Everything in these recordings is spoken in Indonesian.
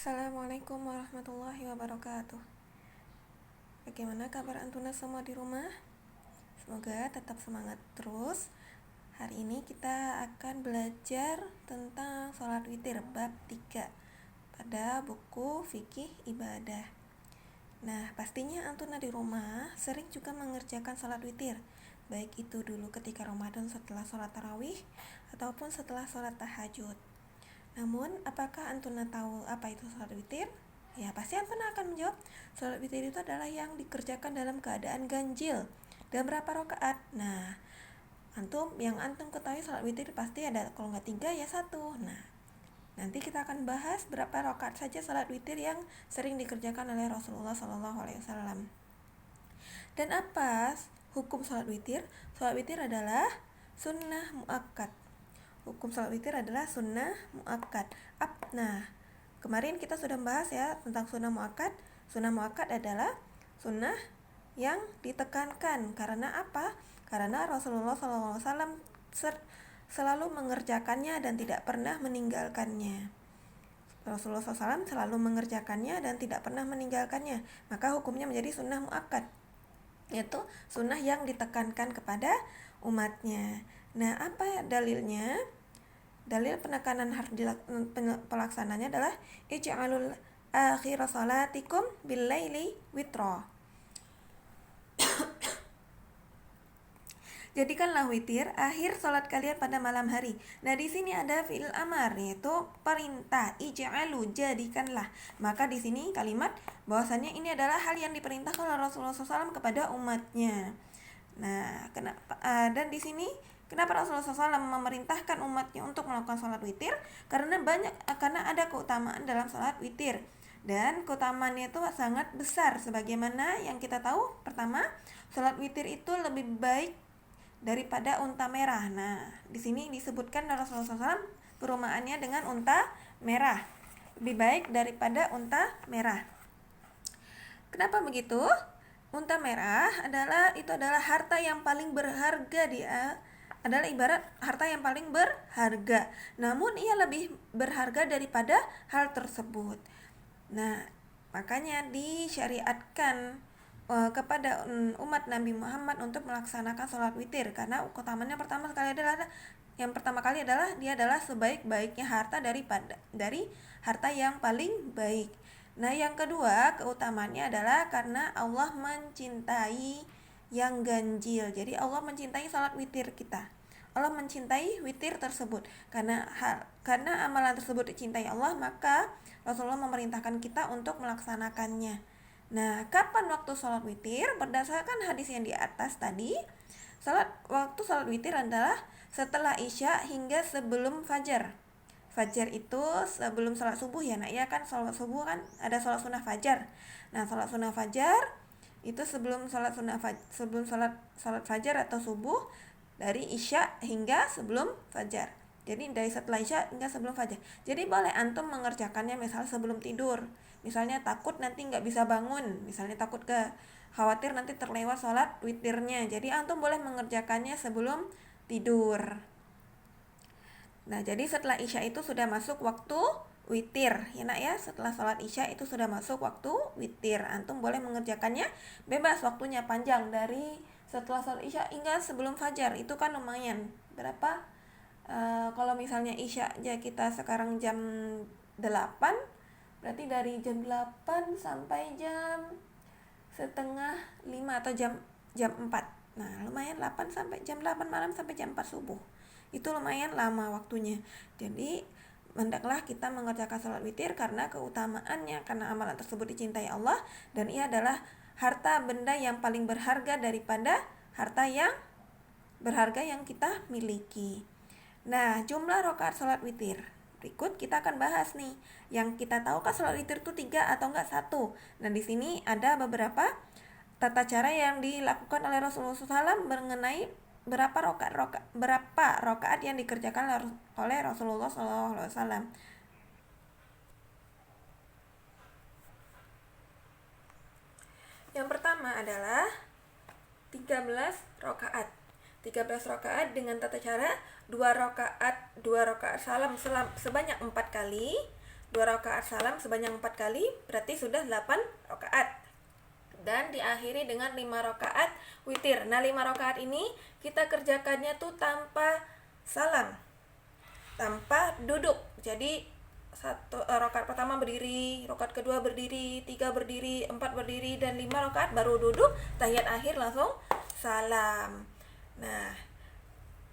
Assalamualaikum warahmatullahi wabarakatuh. Bagaimana kabar Antuna semua di rumah? Semoga tetap semangat terus. Hari ini kita akan belajar tentang sholat witir bab 3 pada buku Fikih Ibadah. Nah, pastinya Antuna di rumah sering juga mengerjakan sholat witir, baik itu dulu ketika Ramadan setelah sholat tarawih ataupun setelah sholat tahajud. Namun, apakah Antuna tahu apa itu sholat witir? Ya, pasti Antuna akan menjawab, sholat witir itu adalah yang dikerjakan dalam keadaan ganjil. Dan berapa rakaat? Nah, yang antum ketahui sholat witir pasti ada, kalau nggak 3 ya 1. Nah, nanti kita akan bahas berapa rakaat saja sholat witir yang sering dikerjakan oleh Rasulullah SAW. Dan apa hukum sholat witir? Sholat witir adalah sunnah muakkad. Hukum sholat witir adalah sunnah muakkad. Nah, kemarin kita sudah membahas ya tentang sunnah muakkad. Sunnah muakkad adalah sunnah yang ditekankan. Karena apa? Karena Rasulullah SAW selalu mengerjakannya dan tidak pernah meninggalkannya. Rasulullah SAW selalu mengerjakannya dan tidak pernah meninggalkannya. Maka hukumnya menjadi sunnah muakkad, yaitu sunnah yang ditekankan kepada umatnya. Nah, apa dalilnya? Dalil penekanan pelaksananya adalah ij'alul akhir salatikum bil laili witra. Jadikanlah witir akhir salat kalian pada malam hari. Nah, di sini ada fi'il amar, yaitu perintah, ij'alu, jadikanlah. Maka di sini kalimat bahwasannya ini adalah hal yang diperintahkan oleh Rasulullah SAW kepada umatnya. Nah, dan di sini kenapa Rasulullah SAW memerintahkan umatnya untuk melakukan sholat witir? Karena ada keutamaan dalam sholat witir, dan keutamaannya itu sangat besar. Sebagaimana yang kita tahu, pertama, sholat witir itu lebih baik daripada unta merah. Nah, di sini disebutkan Rasulullah SAW perumpamannya dengan unta merah, lebih baik daripada unta merah. Kenapa begitu? Unta merah adalah harta yang paling berharga, adalah ibarat harta yang paling berharga. Namun ia lebih berharga daripada hal tersebut. Nah, makanya disyariatkan kepada umat Nabi Muhammad untuk melaksanakan sholat witir, karena keutamaannya pertama kali adalah dia adalah sebaik-baiknya harta dari harta yang paling baik. Nah, yang kedua keutamaannya adalah karena Allah mencintai yang ganjil. Jadi Allah mencintai salat witir kita. Allah mencintai witir tersebut. Karena amalan tersebut dicintai Allah, maka Rasulullah memerintahkan kita untuk melaksanakannya. Nah, kapan waktu salat witir? Berdasarkan hadis yang di atas tadi, waktu salat witir adalah setelah Isya hingga sebelum fajar. Fajar itu sebelum sholat subuh ya nak, ya kan sholat subuh kan ada sholat sunnah fajar. Nah, sholat sunnah fajar itu sebelum sholat fajar atau subuh, dari Isya hingga sebelum fajar. Jadi dari setelah Isya hingga sebelum fajar. Jadi boleh antum mengerjakannya misal sebelum tidur. Misalnya takut nanti nggak bisa bangun, misalnya khawatir nanti terlewat sholat witirnya. Jadi antum boleh mengerjakannya sebelum tidur. Nah, jadi setelah Isya itu sudah masuk waktu witir, ya nak ya. Setelah sholat Isya itu sudah masuk waktu witir. Antum boleh mengerjakannya bebas, waktunya panjang, dari setelah sholat Isya hingga sebelum fajar. Itu kan lumayan. Berapa? Kalau misalnya Isya aja kita sekarang jam 8, berarti dari jam 8 sampai jam setengah 5 atau jam 4. Nah, lumayan, 8 sampai jam 8 malam sampai jam 4 subuh. Itu lumayan lama waktunya. Jadi hendaklah kita mengerjakan sholat witir karena keutamaannya, karena amalan tersebut dicintai Allah, dan ia adalah harta benda yang paling berharga daripada harta yang berharga yang kita miliki. Nah, jumlah rakaat sholat witir berikut kita akan bahas nih. Yang kita tahu kan sholat witir itu 3 atau enggak 1. Nah, di sini ada beberapa tata cara yang dilakukan oleh Rasulullah SAW mengenai berapa rakaat yang dikerjakan oleh Rasulullah SAW. Yang pertama adalah 13 rakaat. 13 rakaat dengan tata cara 2 rakaat salam sebanyak 4 kali, 2 rakaat salam sebanyak 4 kali, berarti sudah 8 rakaat. Dan diakhiri dengan 5 rakaat witir. Nah, 5 rakaat ini kita kerjakannya tuh tanpa salam, tanpa duduk. Jadi rakaat pertama berdiri, rakaat kedua berdiri, 3 berdiri, 4 berdiri, dan 5 rakaat baru duduk, tahiyat akhir langsung salam. Nah,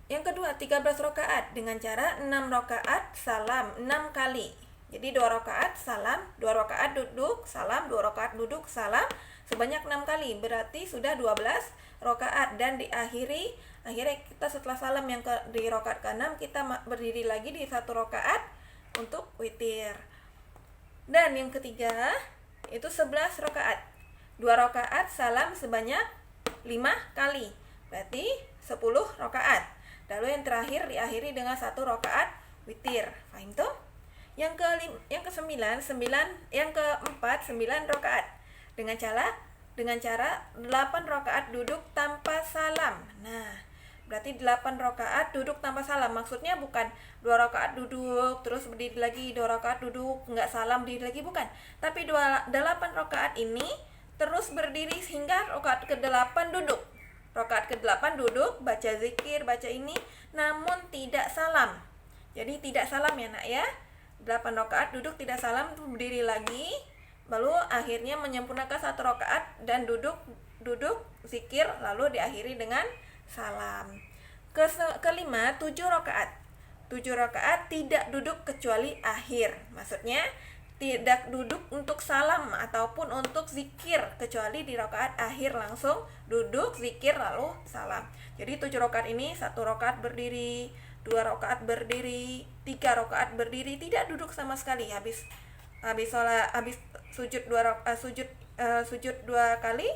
yang kedua 13 rakaat dengan cara 6 rakaat salam 6 kali. Jadi 2 rakaat salam, 2 rakaat duduk, salam, 2 rakaat duduk, salam sebanyak 6 kali. Berarti sudah 12 rakaat, dan akhirnya kita setelah salam di rakaat ke-6 kita berdiri lagi di 1 rakaat untuk witir. Dan yang ketiga itu 11 rakaat. 2 rakaat salam sebanyak 5 kali. Berarti 10 rakaat. Lalu yang terakhir diakhiri dengan 1 rakaat witir. Fahim tuh? Yang keempat 9 rakaat. Dengan cara 8 rakaat duduk tanpa salam. Nah, berarti 8 rakaat duduk tanpa salam. Maksudnya bukan 2 rakaat duduk terus berdiri lagi, 2 rakaat duduk enggak salam berdiri lagi, bukan. Tapi 8 rakaat ini terus berdiri hingga rakaat ke-8 duduk. Rakaat ke-8 duduk, baca zikir, baca ini, namun tidak salam. Jadi tidak salam ya nak ya. 8 rakaat duduk tidak salam, berdiri lagi, lalu akhirnya menyempurnakan 1 rakaat dan duduk zikir, lalu diakhiri dengan salam. Kelima 7 rakaat. 7 rakaat tidak duduk kecuali akhir. Maksudnya tidak duduk untuk salam ataupun untuk zikir, kecuali di rakaat akhir langsung duduk zikir lalu salam. Jadi 7 rakaat ini 1 rakaat berdiri, 2 rakaat berdiri, 3 rakaat berdiri, tidak duduk sama sekali. Habis sujud 2 kali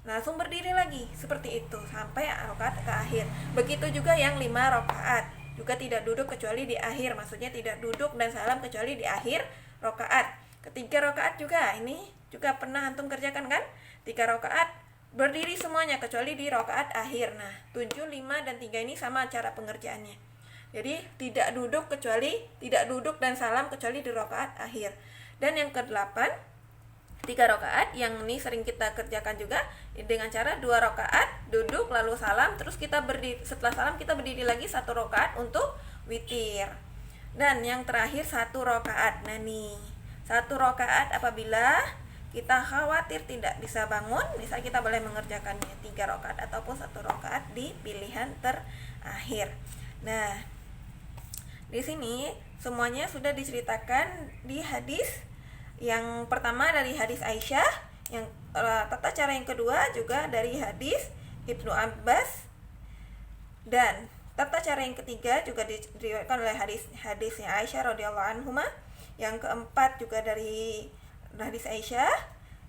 langsung berdiri lagi, seperti itu sampai rakaat ke akhir. Begitu juga yang 5 rakaat, juga tidak duduk kecuali di akhir. Maksudnya tidak duduk dan salam kecuali di akhir rakaat. Ketiga rakaat juga, ini juga pernah antum kerjakan kan? 3 rakaat berdiri semuanya kecuali di rakaat akhir. Nah, 7, 5 dan 3 ini sama cara pengerjaannya. Jadi tidak duduk dan salam kecuali di rakaat akhir. Dan yang ke-8 3 rakaat, yang ini sering kita kerjakan juga dengan cara 2 rakaat duduk lalu salam, terus kita berdiri, setelah salam kita berdiri lagi 1 rakaat untuk witir. Dan yang terakhir 1 rakaat. Nah nih, 1 rakaat apabila kita khawatir tidak bisa bangun, bisa kita boleh mengerjakannya 3 rakaat ataupun 1 rakaat di pilihan terakhir. Nah, di sini semuanya sudah diceritakan di hadis. Yang pertama dari hadis Aisyah, yang tata cara yang kedua juga dari hadis Ibnu Abbas, dan tata cara yang ketiga juga diriwayatkan oleh hadisnya Aisyah radhiyallahu anhuma. Yang keempat juga dari hadis Aisyah.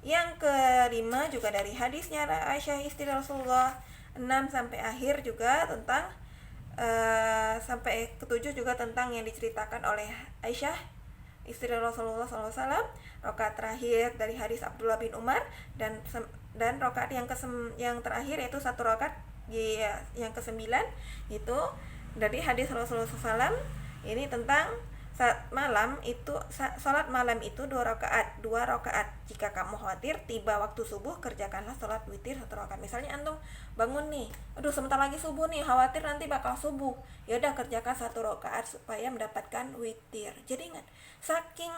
Yang kelima juga dari hadisnya Aisyah istri Rasulullah. 6 sampai akhir juga tentang sampai ketujuh juga tentang yang diceritakan oleh Aisyah istri Rasulullah SAW. Rakaat terakhir dari hadis Abdullah bin Umar, dan rakaat yang terakhir yaitu 1 rakaat yang ke-9 itu dari hadis Rasulullah SAW. Ini tentang salat malam itu 2 rakaat. Jika kamu khawatir tiba waktu subuh, kerjakanlah salat witir 1 rakaat. Misalnya antum bangun nih, aduh sebentar lagi subuh nih, khawatir nanti bakal subuh, ya udah kerjakan 1 rakaat supaya mendapatkan witir. Jadi ingat, saking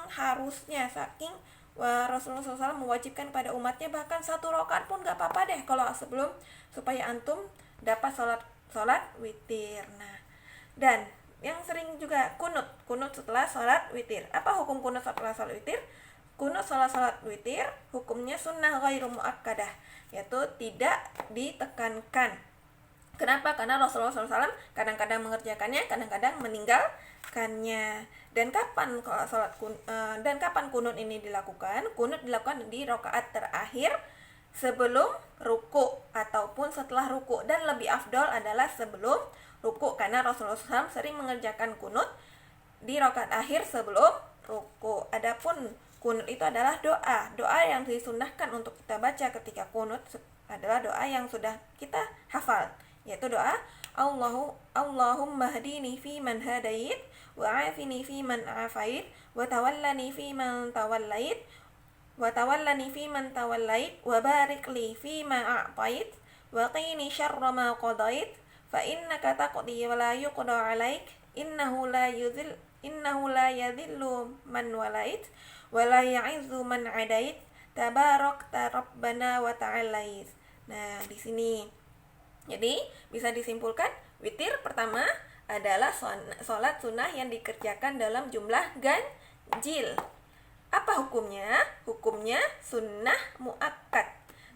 Rasulullah SAW mewajibkan pada umatnya, bahkan 1 rakaat pun gak apa-apa deh kalau sebelum, supaya antum dapat salat witir. Nah, dan yang sering juga kunut setelah salat witir. Apa hukum kunut setelah salat witir? Kunut salat witir hukumnya sunnah ghairu muakkadah, yaitu tidak ditekankan. Kenapa? Karena Rasulullah SAW kadang-kadang mengerjakannya, kadang-kadang meninggalkannya. Dan kapan kunut ini dilakukan? Kunut dilakukan di rakaat terakhir sebelum ruku ataupun setelah ruku, dan lebih afdol adalah sebelum ruku, karena Rasulullah SAW sering mengerjakan kunut di rakaat akhir sebelum ruku. Adapun kunut itu adalah doa yang disunnahkan untuk kita baca ketika kunut adalah doa yang sudah kita hafal, yaitu doa Allahumma hdini fi man hadait, wa afini fi man afait, wa tawallani fi man tawallait, wa barik li fi ma a'tait, wa qini syarra ma qadait, fa innaka taqdi wa la yuqda 'alaik, innahu la yadhillu man walait, wa la ya'izzu man 'adait, tabarakta rabbana wa ta'alait. Nah, di sini jadi bisa disimpulkan witir pertama adalah sholat sunnah yang dikerjakan dalam jumlah ganjil. Apa hukumnya? Hukumnya sunnah muakkad,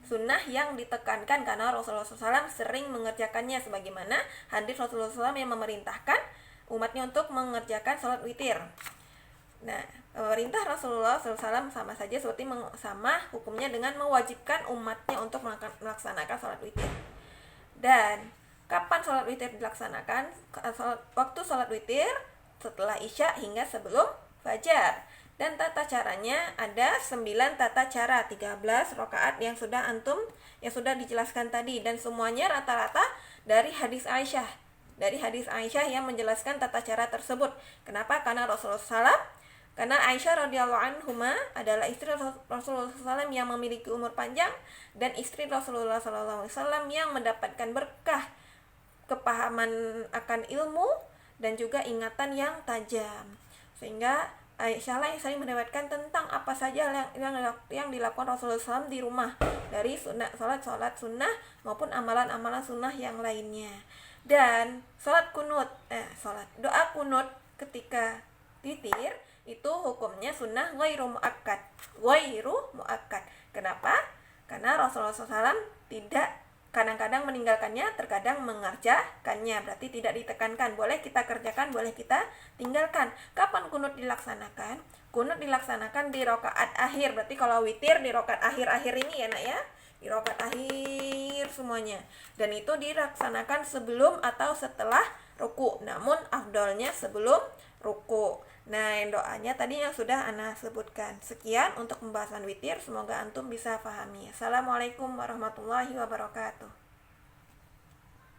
sunnah yang ditekankan karena Rasulullah SAW sering mengerjakannya, sebagaimana hadis Rasulullah SAW yang memerintahkan umatnya untuk mengerjakan sholat witir. Nah, perintah Rasulullah SAW sama saja seperti sama hukumnya dengan mewajibkan umatnya untuk melaksanakan sholat witir. Dan kapan sholat witir dilaksanakan? Waktu sholat witir setelah isya hingga sebelum fajar. Dan tata caranya ada 9 tata cara, 13 rakaat yang sudah dijelaskan tadi, dan semuanya rata-rata dari hadis Aisyah. Dari hadis Aisyah yang menjelaskan tata cara tersebut. Kenapa? Karena karena Aisyah radhiyallahu anhuma adalah istri Rasulullah SAW yang memiliki umur panjang, dan istri Rasulullah SAW yang mendapatkan berkah kepahaman akan ilmu dan juga ingatan yang tajam. Sehingga Aisyah lah yang sering mendapatkan tentang apa saja yang dilakukan Rasulullah SAW di rumah, dari sholat sunnah maupun amalan-amalan sunnah yang lainnya. Dan doa kunut ketika witir itu hukumnya sunnah ghairu muakkad. Kenapa? Karena Rasulullah SAW tidak kadang-kadang meninggalkannya, terkadang mengerjakannya, berarti tidak ditekankan. Boleh kita kerjakan, boleh kita tinggalkan. Kapan kunut dilaksanakan? Kunut dilaksanakan di rakaat akhir. Berarti kalau witir di rakaat akhir-akhir ini ya nak ya, di rakaat akhir semuanya. Dan itu dilaksanakan sebelum atau setelah ruku, namun afdolnya sebelum ruku. Nah, doanya tadi yang sudah Ana sebutkan. Sekian untuk pembahasan witir, semoga antum bisa pahami. Assalamualaikum warahmatullahi wabarakatuh.